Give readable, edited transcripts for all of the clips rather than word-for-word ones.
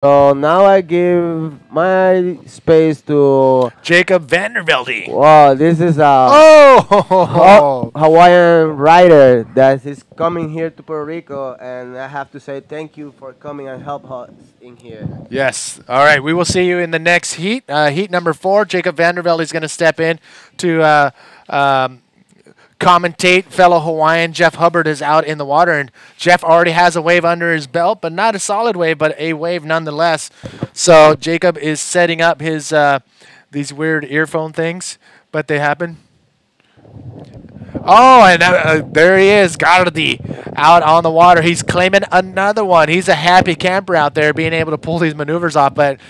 So now I give my space to. Jacob Vandervelde. Wow, this is a Oh! Hawaiian writer that is coming here to Puerto Rico, and I have to say thank you for coming and help us in here. Yes. All right. We will see you in the next heat. Heat number 4. Jacob Vandervelde is going to step in to commentate. Fellow Hawaiian Jeff Hubbard is out in the water, and Jeff already has a wave under his belt, but not a solid wave, but a wave nonetheless. So Jacob is setting up his these weird earphone things, but they happen. Oh, and there he is, Gardi, out on the water. He's claiming another one. He's a happy camper out there being able to pull these maneuvers off, but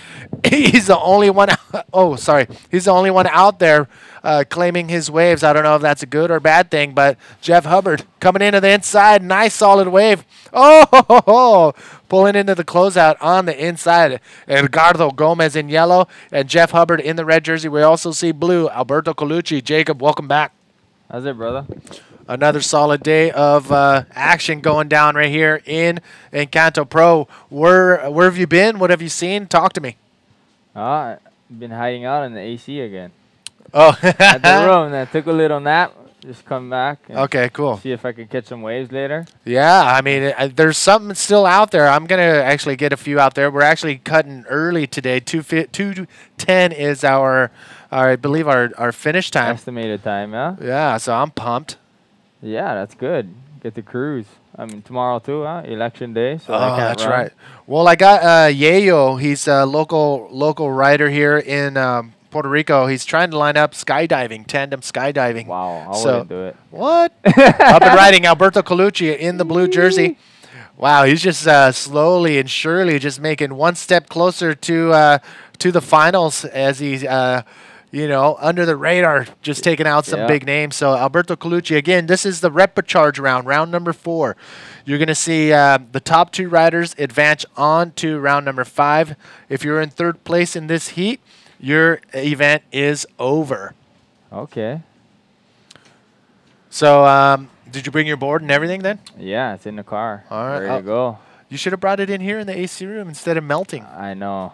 he's the only one. Oh, sorry. He's the only one out there claiming his waves. I don't know if that's a good or bad thing, but Jeff Hubbard coming into the inside. Nice solid wave. Oh, pulling into the closeout on the inside. Edgardo Gomez in yellow and Jeff Hubbard in the red jersey. We also see blue, Alberto Colucci. Jacob, welcome back. How's it, brother? Another solid day of action going down right here in Encanto Pro. Where have you been? What have you seen? Talk to me. I've been hiding out in the AC again. Oh. At the room. I took a little nap. Just come back. And okay, cool. See if I can catch some waves later. Yeah, I mean, there's something still out there. I'm going to actually get a few out there. We're actually cutting early today. 2:10 is I believe our finish time. Estimated time, yeah? Yeah, so I'm pumped. Yeah, that's good. Get to cruise. I mean, tomorrow too, huh? Election day, so oh, I can't that's run. right. Well, I got Yayo. He's a local rider here in Puerto Rico. He's trying to line up skydiving, tandem skydiving. Wow, I wouldn't do it. What? Up and riding Alberto Colucci in the blue jersey. Wow, he's just slowly and surely just making one step closer to the finals as he's under the radar, just taking out some big names. So Alberto Colucci, again, this is the Repocharge round number 4. You're going to see the top 2 riders advance on to round number 5. If you're in 3rd place in this heat, your event is over. Okay. So did you bring your board and everything then? Yeah, it's in the car. All right. Ready to go. You should have brought it in here in the AC room instead of melting. I know.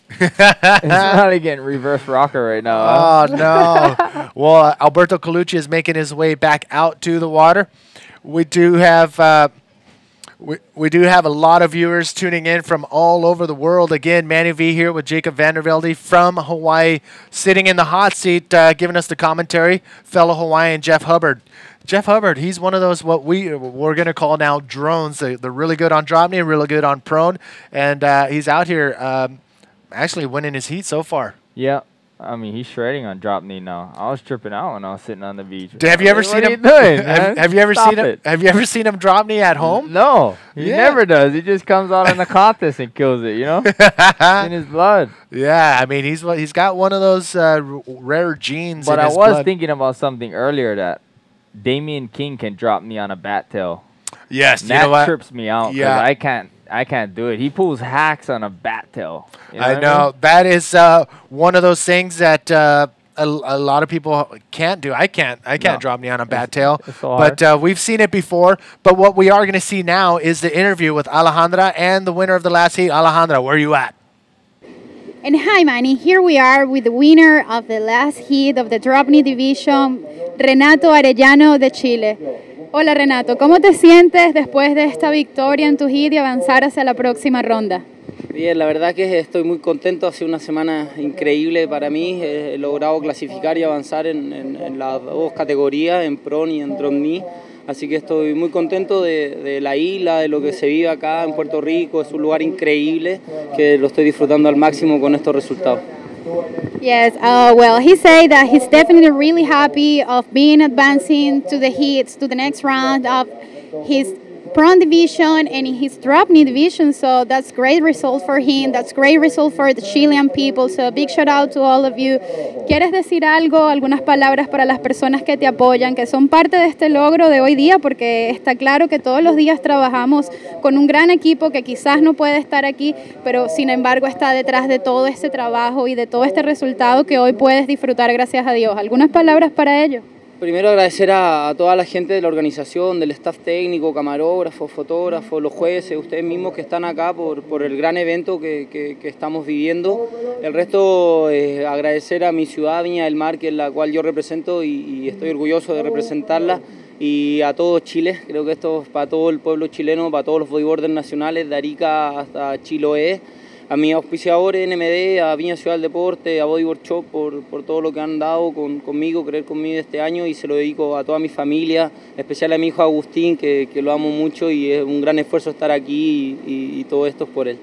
It's not getting reverse rocker right now. Oh, no. Well, Alberto Colucci is making his way back out to the water. We do have we do have a lot of viewers tuning in from all over the world. Again, Manny V here with Jacob Vandervelde from Hawaii, sitting in the hot seat, giving us the commentary. Fellow Hawaiian Jeff Hubbard. Jeff Hubbard, he's one of those what we're going to call now drones. They're really good on drop knee, really good on prone, and he's out here actually winning his heat so far. Yeah. I mean, he's shredding on drop knee now. I was tripping out when I was sitting on the beach. Have you ever seen him? Have you ever seen him? Have you ever seen him drop knee at home? No, he never does. He just comes out in the contest and kills it. You know, it's in his blood. Yeah, I mean, he's got one of those rare genes. But in I his was blood. thinking about something earlier that Damian King can drop me on a bat tail. Yes, and that trips me out because Yeah. I can't do it. He pulls hacks on a bat tail. You know I know. I mean? That is one of those things that a lot of people can't do. I can't drop me on a bat tail. It's so hard. But we've seen it before. But what we are going to see now is the interview with Alejandra and the winner of the last heat. Alejandra, where are you at? And hi, Manny. Here we are with the winner of the last heat of the drop knee division, Renato Arellano de Chile. Hola, Renato. ¿Cómo te sientes después de esta victoria en tu heat y avanzar hacia la próxima ronda? Bien, la verdad que estoy muy contento. Ha sido una semana increíble para mí. He logrado clasificar y avanzar en las 2 categorías, en Pro y en Drop Knee. Así que estoy muy contento de la isla, de lo que se vive acá en Puerto Rico. Es un lugar increíble que lo estoy disfrutando al máximo con estos resultados. Yes, well, he said that he's definitely really happy of being advancing to the heats, to the next round of his prone division and in his drop knee division. So that's great result for him. That's great result for the Chilean people. So big shout out to all of you. ¿Quieres decir algo, algunas palabras para las personas que te apoyan, que son parte de este logro de hoy día? Porque está claro que todos los días trabajamos con un gran equipo que quizás no puede estar aquí, pero sin embargo está detrás de todo este trabajo y de todo este resultado que hoy puedes disfrutar, gracias a Dios. ¿Algunas palabras para ello? primero agradecer a toda la gente de la organización, del staff técnico, camarógrafos, fotógrafos, los jueces, ustedes mismos que están acá por el gran evento que estamos viviendo. El resto, agradecer a mi ciudad, Viña del Mar, que es la cual yo represento y estoy orgulloso de representarla. Y a todo Chile, creo que esto es para todo el pueblo chileno, para todos los bodyboarders nacionales, de Arica hasta Chiloé, a mis auspiciadores NMD, a Viña Ciudad del Deporte, a Bodyboard Shop por todo lo que han dado conmigo, creer conmigo este año, y se lo dedico a toda mi familia, especial a mi hijo Agustín, que lo amo mucho y es un gran esfuerzo estar aquí y todo esto es por él.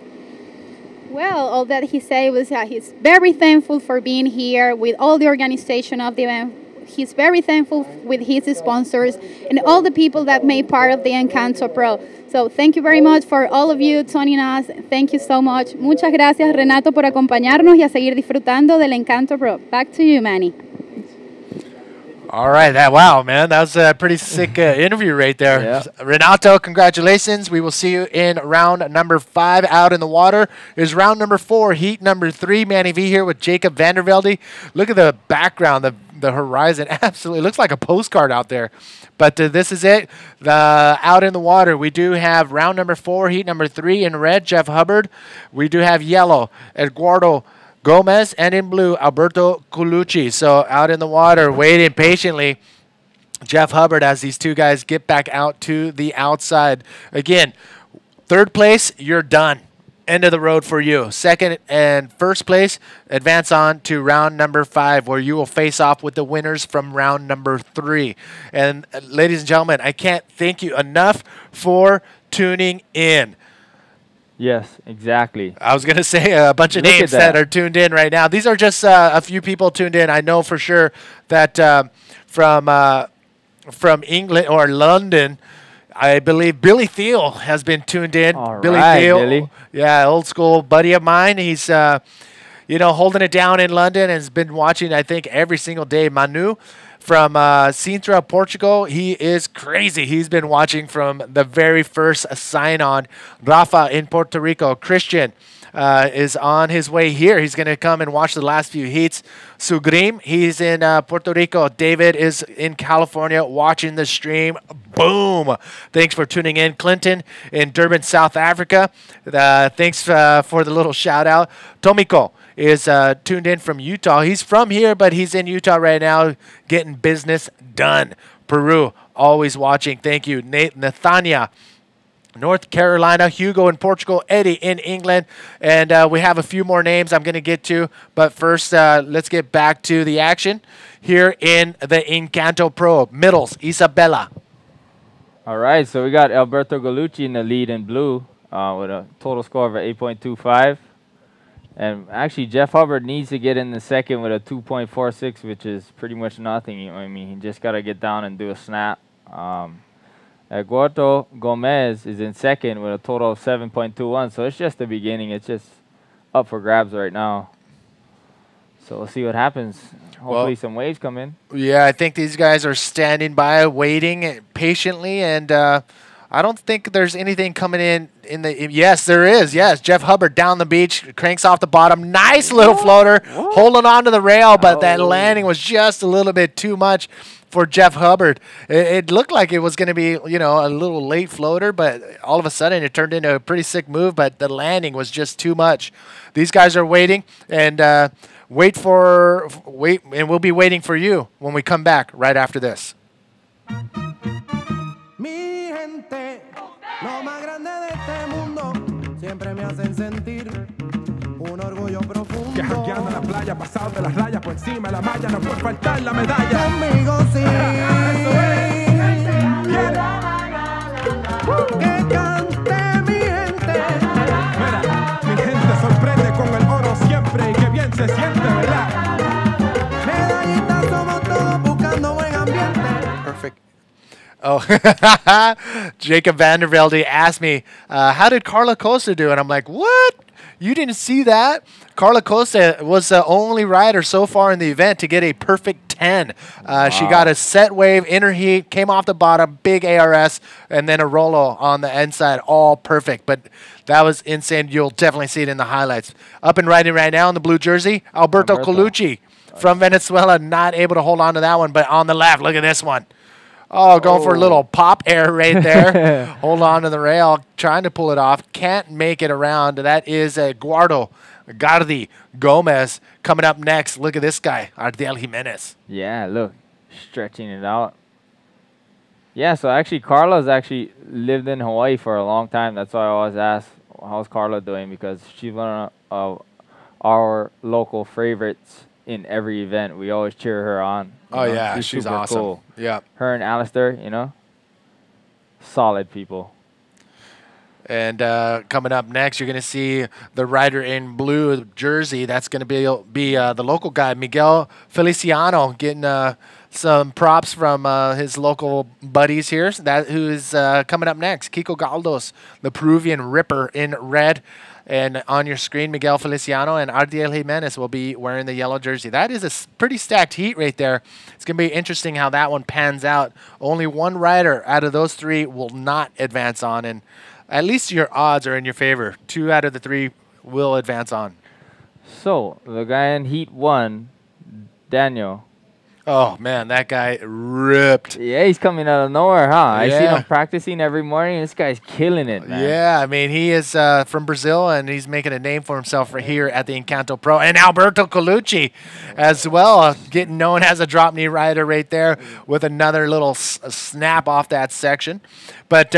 Well, all that he said was that he's very thankful for being here with all the organization of the event. He's very thankful with his sponsors and all the people that made part of the Encanto Pro. So thank you very much for all of you tuning us. Thank you so much. Muchas gracias, Renato, por acompañarnos y a seguir disfrutando del Encanto Pro. Back to you, Manny. All right, wow, man, that was a pretty sick interview right there. Yeah. Renato, congratulations. We will see you in round number 5 out in the water. Is round number 4, heat number 3. Manny V here with Jacob Vandervelde. Look at the background, the horizon. Absolutely looks like a postcard out there. But this is it. Out in the water, we do have round number 4, heat number 3 in red, Jeff Hubbard. We do have yellow, Eduardo Gomez, and in blue, Alberto Colucci. So out in the water, waiting patiently, Jeff Hubbard, as these two guys get back out to the outside. Again, third place, you're done. End of the road for you. Second and first place, advance on to round number 5, where you will face off with the winners from round number 3. And ladies and gentlemen, I can't thank you enough for tuning in. Yes, exactly. I was going to say a bunch of names that are tuned in right now. These are just a few people tuned in. I know for sure that from England or London, I believe Billy Thiel has been tuned in. All Billy right, Thiel, Billy. yeah, old school buddy of mine. He's holding it down in London and has been watching, I think, every single day. Manu from Sintra, Portugal, he is crazy. He's been watching from the very first sign-on. Rafa in Puerto Rico. Christian is on his way here. He's going to come and watch the last few heats. Sugrim, he's in Puerto Rico. David is in California watching the stream. Boom. Thanks for tuning in. Clinton in Durban, South Africa. Thanks for the little shout-out. Tomiko is tuned in from Utah. He's from here, but he's in Utah right now getting business done. Peru, always watching. Thank you. Nathania, North Carolina. Hugo in Portugal. Eddie in England. And we have a few more names I'm going to get to. But first, let's get back to the action here in the Encanto Pro. Middles, Isabella. All right, so we got Alberto Galucci in the lead in blue with a total score of 8.25. And actually, Jeff Hubbard needs to get in the second with a 2.46, which is pretty much nothing. You know what I mean? He just got to get down and do a snap. Eduardo Gomez is in second with a total of 7.21. So it's just the beginning. It's just up for grabs right now. So we'll see what happens. Hopefully some waves come in. Yeah, I think these guys are standing by, waiting patiently, and I don't think there's anything coming in the. Yes, there is. Yes, Jeff Hubbard down the beach, cranks off the bottom. Nice little floater, holding on to the rail, but that landing was just a little bit too much for Jeff Hubbard. It looked like it was going to be, a little late floater, but all of a sudden it turned into a pretty sick move, but the landing was just too much. These guys are waiting, and wait, and we'll be waiting for you when we come back right after this. Mi gente, lo más grande de este mundo, siempre me hacen sentir un orgullo profundo. Que jangueando en la playa, pasado de las rayas, por encima de la malla, no puede faltar la medalla. Conmigo sí. Que cante mi gente. Mira, mi gente sorprende con el oro siempre y que bien se siente, ¿verdad? Medallitas somos todos buscando buen ambiente. Perfect. Oh, Jacob Vandervelde asked me, how did Carla Costa do? And I'm like, what? You didn't see that? Carla Costa was the only rider so far in the event to get a perfect 10. She got a set wave, inner heat, came off the bottom, big ARS, and then a Rolo on the inside, all perfect. But that was insane. You'll definitely see it in the highlights. Up and riding right now in the blue jersey, Alberto Colucci. from Venezuela, not able to hold on to that one, but on the left, look at this one. Oh, going for a little pop air right there. Hold on to the rail, trying to pull it off. Can't make it around. That is Gardi Gomez coming up next. Look at this guy, Ardiel Jimenez. Yeah, look, stretching it out. Yeah, so actually, Carla's actually lived in Hawaii for a long time. That's why I always ask, how's Carla doing? Because she's one of our local favorites in every event. We always cheer her on. Oh, yeah, she's super awesome. Cool. Yeah. Her and Alistair, you know, solid people. And coming up next, you're going to see the rider in blue jersey. That's going to be the local guy, Miguel Feliciano, getting some props from his local buddies here. Who is coming up next? Kiko Galdos, the Peruvian Ripper in red. And on your screen, Miguel Feliciano and Ardiel Jimenez will be wearing the yellow jersey. That is a pretty stacked heat right there. It's going to be interesting how that one pans out. Only one rider out of those three will not advance on, and at least your odds are in your favor. 2 out of the 3 will advance on. So, the guy in Heat 1, Daniel. Oh, man, that guy ripped. Yeah, he's coming out of nowhere, huh? I see Yeah. him practicing every morning. This guy's killing it, man. Yeah, I mean, he is from Brazil, and he's making a name for himself right here at the Encanto Pro. And Alberto Colucci as well, getting known as a drop knee rider right there with another little snap off that section. But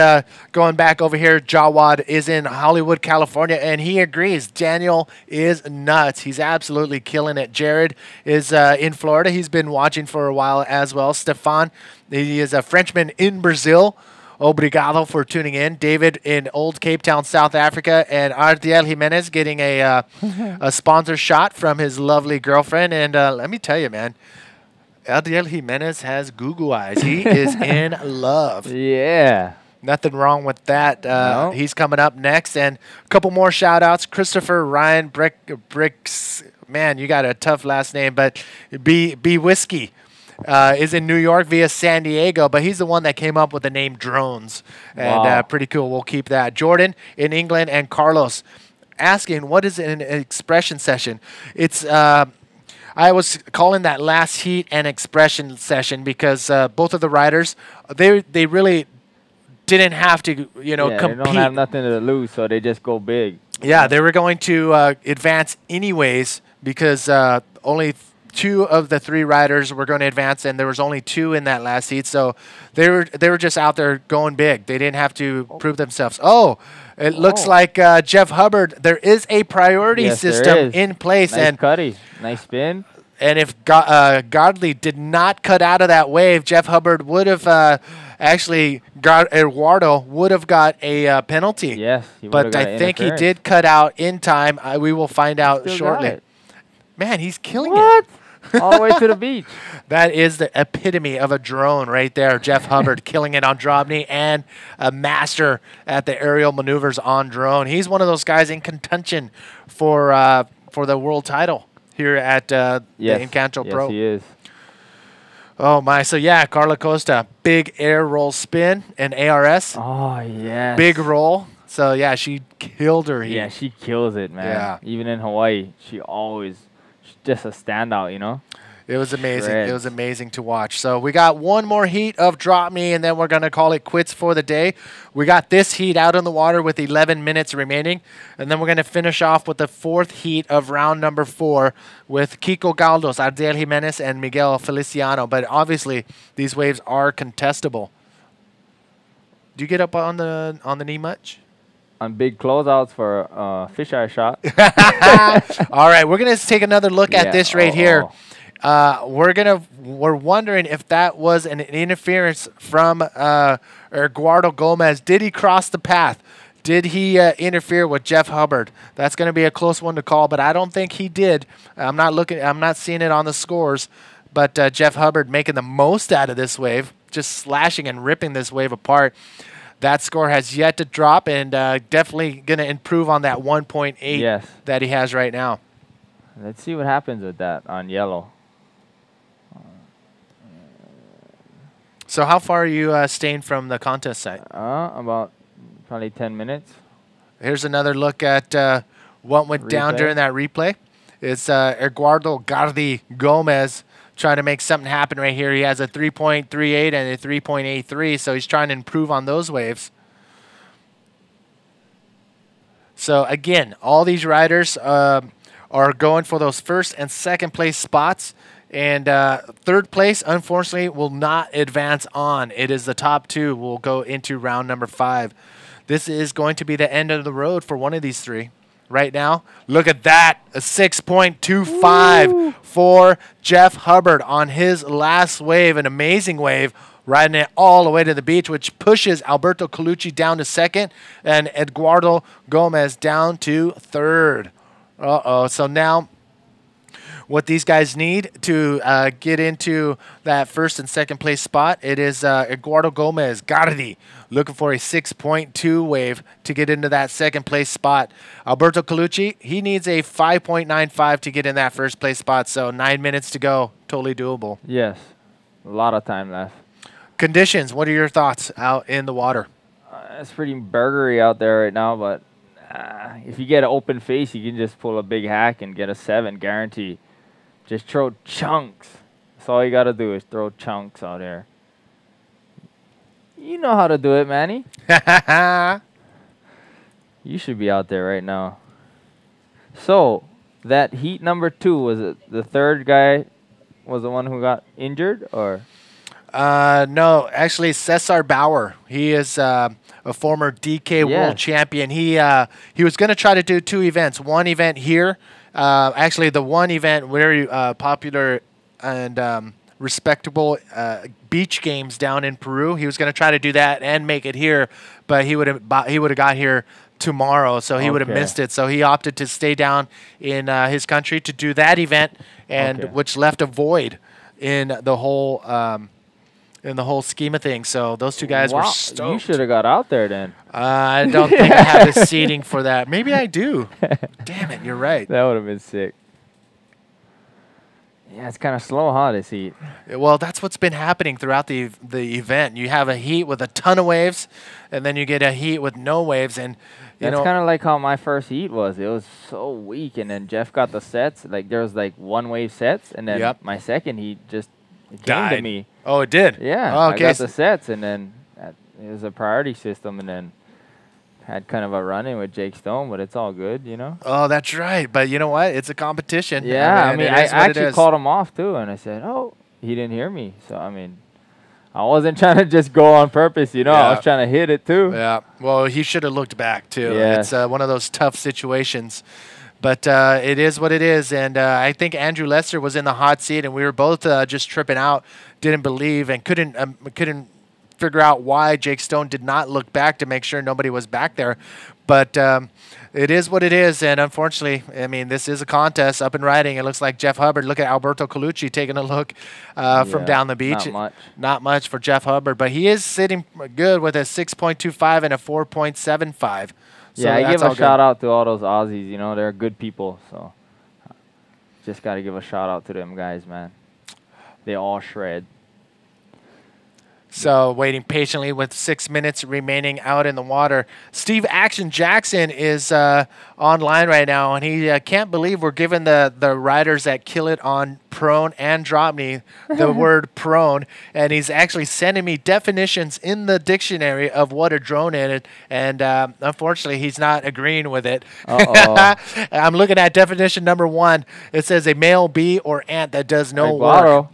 going back over here, Jawad is in Hollywood, California, and he agrees. Daniel is nuts. He's absolutely killing it. Jared is in Florida. He's been watching for a while as well. Stefan, he is a Frenchman in Brazil. Obrigado for tuning in. David in Old Cape Town, South Africa, and Ardiel Jimenez getting a sponsor shot from his lovely girlfriend. And let me tell you, man, Ardiel Jimenez has goo-goo eyes. He is in love. Yeah. Nothing wrong with that. No. He's coming up next. And a couple more shout-outs. Christopher Ryan Bricks. Man, you got a tough last name, but B Whiskey is in New York via San Diego, but he's the one that came up with the name Drones. And Wow. pretty cool. We'll keep that. Jordan in England and Carlos asking, what is an expression session? It's... I was calling that last heat an expression session because both of the riders, they really didn't have to, Yeah, compete. they don't have nothing to lose, so they just go big. Yeah, they were going to advance anyways because only 2 of the 3 riders were going to advance, and there was only 2 in that last heat. So they were just out there going big. They didn't have to prove themselves. Oh, it looks like Jeff Hubbard. There is a priority Yes, there system is. in place, Nice and cutty. Nice spin. and if Godley did not cut out of that wave, Jeff Hubbard would have Eduardo would have got a penalty. Yes. He But would've got I think he interference. did cut out in time. We will find out Still got shortly. it. Man, he's killing What? it. All the way to the beach. That is the epitome of a drone right there. Jeff Hubbard killing it on Drobny and a master at the aerial maneuvers on drone. He's one of those guys in contention for the world title here at the Encanto Pro. Yes, he is. Oh, my. So, yeah, Carla Costa, big air roll spin and ARS. Oh, yeah. Big roll. So, yeah, she killed her. Yeah, she kills it, man. Yeah. Even in Hawaii, she's just a standout, you know? It was amazing. Shreds. It was amazing to watch. So we got one more heat of Drop Me, and then we're going to call it quits for the day. We got this heat out in the water with 11 minutes remaining, and then we're going to finish off with the 4th heat of round number 4 with Kiko Galdos, Ardiel Jimenez, and Miguel Feliciano. But obviously, these waves are contestable. Do you get up on the knee much? On big closeouts for a fisheye shot. All right, we're going to take another look at Yeah, this right oh, here. oh. We're wondering if that was an interference from Eduardo Gomez. Did he cross the path? Did he interfere with Jeff Hubbard? That's going to be a close one to call, but I don't think he did. I'm not seeing it on the scores, but Jeff Hubbard making the most out of this wave, just slashing and ripping this wave apart. That score has yet to drop, and definitely going to improve on that 1.8 Yes. that he has right now. Let's see what happens with that on yellow. So how far are you staying from the contest site? About probably 10 minutes. Here's another look at what went down Replay. during that replay. It's Eduardo Gardi Gomez trying to make something happen right here. He has a 3.38 and a 3.83, so he's trying to improve on those waves. So again, all these riders are going for those first and second place spots. And third place, unfortunately, will not advance on. It is the top two will go into round number 5. This is going to be the end of the road for one of these three. Right now, look at that, a 6.25 for Jeff Hubbard on his last wave, an amazing wave, riding it all the way to the beach, which pushes Alberto Colucci down to second and Eduardo Gomez down to third. So now what these guys need to get into that first and second place spot, it is Eduardo Gomez, Gardi, looking for a 6.2 wave to get into that second place spot. Alberto Colucci, he needs a 5.95 to get in that first place spot, so 9 minutes to go, totally doable. Yes, a lot of time left. Conditions, what are your thoughts out in the water? It's pretty burgery out there right now, but if you get an open face, you can just pull a big hack and get a 7, guaranteed. Just throw chunks. That's all you got to do is throw chunks out there. You know how to do it, Manny. You should be out there right now. So, that heat number 2, was it the third guy was the one who got injured, or? No, actually, Cesar Bauer. He is a former DK World Champion. He was going to try to do 2 events. One event here. Actually, the one event very popular and respectable beach games down in Peru. He was going to try to do that and make it here, but he would have got here tomorrow, so he would have missed it. So he opted to stay down in his country to do that event, and which left a void in the whole scheme of things. So those two guys were stoked. You should have got out there then. I don't think I have the seating for that. Maybe I do. Damn it, you're right. That would have been sick. Yeah, it's kind of slow, huh, this heat? Well, that's what's been happening throughout the event. You have a heat with a ton of waves, and then you get a heat with no waves. And that's kind of like how my first heat was. It was so weak, and then Jeff got the sets. Like, there was like 1 wave sets, and then my second heat just came to me. Oh, it did? Yeah, oh, okay. I got the sets, and then it was a priority system, and then had kind of a run-in with Jake Stone, but it's all good, you know? Oh, that's right. But you know what? It's a competition. Yeah, I mean I actually called him off, too, and I said, oh, he didn't hear me. So, I mean, I wasn't trying to just go on purpose, you know? I was trying to hit it, too. Yeah, well, he should have looked back, too. Yeah. It's one of those tough situations. But it is what it is, and I think Andrew Lester was in the hot seat, and we were both just tripping out, didn't believe, and couldn't figure out why Jake Stone did not look back to make sure nobody was back there. But it is what it is, and unfortunately, I mean, this is a contest up and riding. It looks like Jeff Hubbard. Look at Alberto Colucci taking a look from down the beach. Not much for Jeff Hubbard, but he is sitting good with a 6.25 and a 4.75. So yeah, I give a shout out to all those Aussies. You know, they're good people. So just got to give a shout out to them guys, man. They all shred. So waiting patiently with 6 minutes remaining out in the water. Steve Action Jackson is online right now, and he can't believe we're giving the riders that kill it on prone and drop knee the word prone, and he's actually sending me definitions in the dictionary of what a drone is, and unfortunately he's not agreeing with it. I'm looking at definition number 1. It says a male bee or ant that does no work.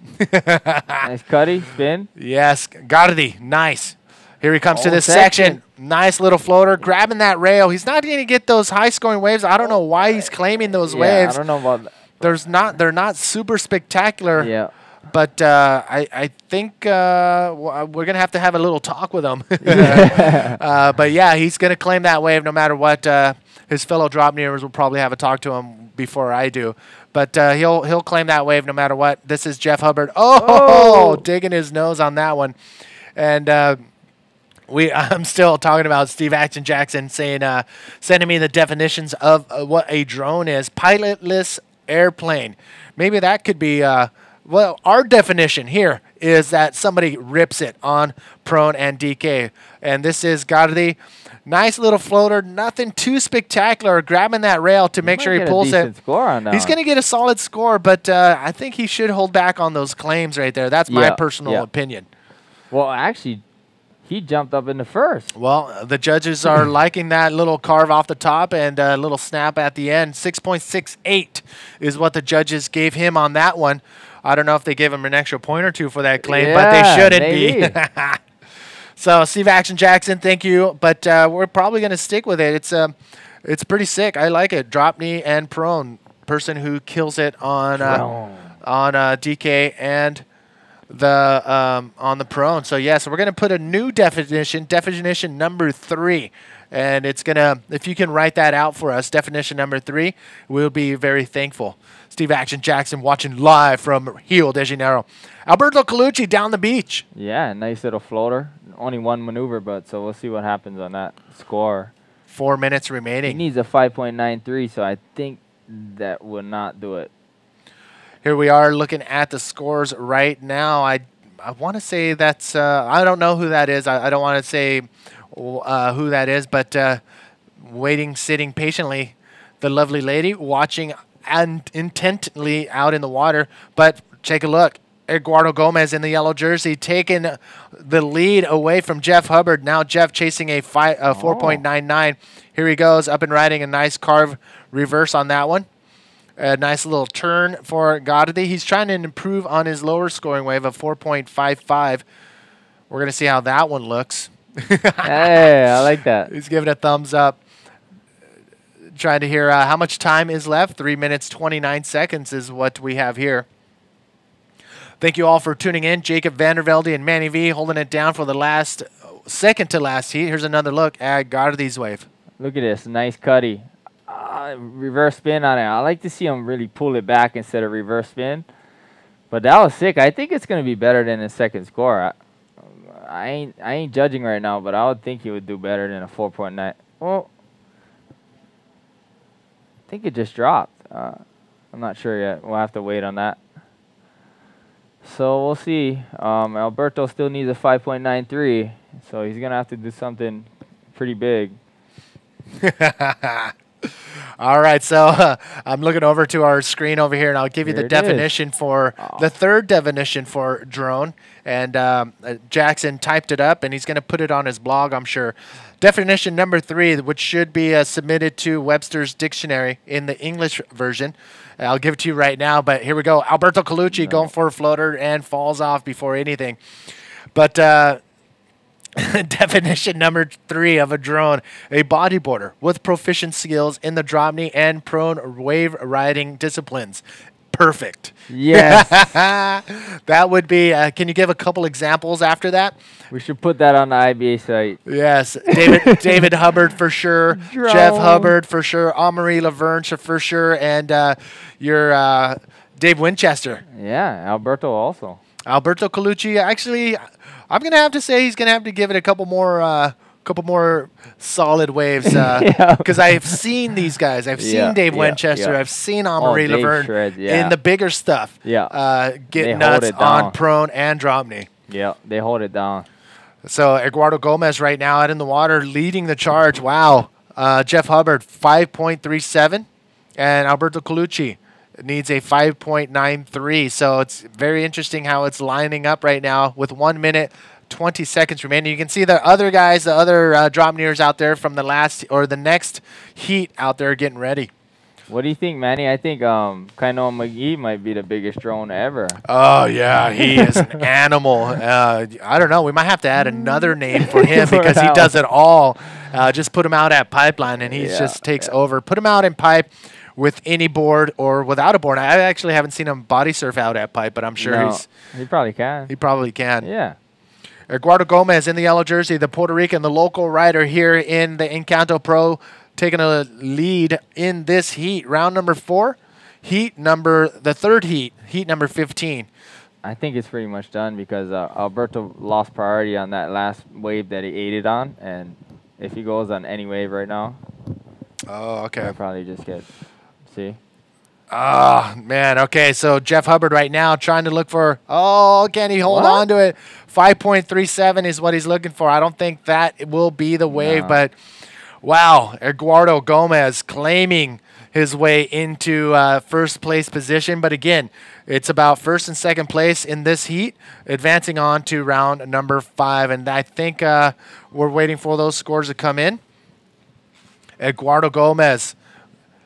Nice cutty, spin. Yes, Gardi, nice. Here he comes to this section. Nice little floater, grabbing that rail. He's not going to get those high-scoring waves. I don't know why he's claiming those waves. I don't know about that. They're not super spectacular. Yeah. But I think we're going to have a little talk with him. But yeah, he's going to claim that wave no matter what. His fellow drop kneers will probably have a talk to him before I do. But he'll claim that wave no matter what. This is Jeff Hubbard. Oh, digging his nose on that one. And I'm still talking about Steve Action Jackson saying, sending me the definitions of what a drone is. Pilotless airplane. Maybe that could be, well, our definition here is that somebody rips it on prone and DK. And this is Gardi. Nice little floater, nothing too spectacular. Grabbing that rail to make sure he pulls it. Score on that He's going to get a solid score, but I think he should hold back on those claims right there. That's my personal opinion. Well, actually, he jumped up in the first. Well, the judges are liking that little carve off the top and a little snap at the end. 6.68 is what the judges gave him on that one. I don't know if they gave him an extra point or two for that claim, but they shouldn't be. So, Steve Action Jackson, thank you. But we're probably going to stick with it. It's pretty sick. I like it. Drop knee and prone. Person who kills it on DK and the on the prone. So so we're gonna put a new definition number 3, and it's gonna, if you can write that out for us, definition number 3, we'll be very thankful. Steve Action Jackson watching live from Rio de Janeiro. Alberto Colucci down the beach. Yeah, nice little floater. Only one maneuver, but so we'll see what happens on that score. 4 minutes remaining. He needs a 5.93, so I think that will not do it. Here we are looking at the scores right now. I want to say that's, I don't know who that is. I don't want to say who that is, but waiting, sitting patiently, the lovely lady watching and intently out in the water. But take a look. Eduardo Gomez in the yellow jersey taking the lead away from Jeff Hubbard. Now Jeff chasing a 4.99. Here he goes, up and riding a nice carve reverse on that one. A nice little turn for Gardi. He's trying to improve on his lower scoring wave of 4.55. We're going to see how that one looks. Hey, I like that. He's giving a thumbs up. Trying to hear how much time is left. 3 minutes, 29 seconds is what we have here. Thank you all for tuning in. Jacob Vandervelde and Manny V holding it down for the last, second to last heat. Here's another look at Gardi's wave. Look at this. Nice cutty. Reverse spin on it. I like to see him really pull it back instead of reverse spin. But that was sick. I think it's going to be better than the second score. I ain't judging right now, but I would think he would do better than a 4.9. Well, I think it just dropped. I'm not sure yet. We'll have to wait on that. So we'll see. Alberto still needs a 5.93, so he's going to have to do something pretty big. All right, so I'm looking over to our screen over here, and I'll give you the definition for the third definition for drone. And Jackson typed it up, and he's going to put it on his blog, I'm sure. Definition number 3, which should be submitted to Webster's Dictionary in the English version. I'll give it to you right now, but here we go. Alberto Colucci going for a floater and falls off before anything. But definition number 3 of a drone, a bodyboarder with proficient skills in the drop knee and prone wave riding disciplines. Perfect. Yes. That would be, can you give a couple examples after that? We should put that on the IBA site. Yes. David Hubbard for sure. Drone. Jeff Hubbard for sure. Amarie Laverne for sure. And your Dave Winchester. Yeah, Alberto also. Alberto Colucci, actually, I'm going to have to say he's going to have to give it a couple more solid waves because I've seen these guys. I've seen Dave Winchester. I've seen Amarie Laverne in the bigger stuff. Get nuts on prone and drop knee. Yeah, they hold it down. So Eduardo Gomez right now out in the water leading the charge. Wow. Jeff Hubbard, 5.37. And Alberto Colucci needs a 5.93. So it's very interesting how it's lining up right now with 1 minute, 20 seconds remaining. You can see the other guys, the other drop nears out there from the last or the next heat out there getting ready. What do you think, Manny? I think Kaino McGee might be the biggest drone ever. Oh, yeah. He is an animal. I don't know. We might have to add another name for him because he does it all. Just put him out at pipeline, and he just takes over. Put him out in pipe with any board or without a board. I actually haven't seen him body surf out at pipe, but I'm sure he probably can. He probably can. Yeah. Eduardo Gomez in the yellow jersey, the Puerto Rican, the local rider here in the Encanto Pro, taking a lead in this heat. Round number 4, the third heat number 15. I think it's pretty much done because Alberto lost priority on that last wave that he aided on, and if he goes on any wave right now, oh, okay, he'll probably just get, see? Oh, man. Okay, so Jeff Hubbard right now trying to look for, oh, can he hold What? on to it? 5.37 is what he's looking for. I don't think that will be the wave, No. but wow, Eduardo Gomez claiming his way into first place position. But again, it's about first and second place in this heat, advancing on to round number 5. And I think we're waiting for those scores to come in. Eduardo Gomez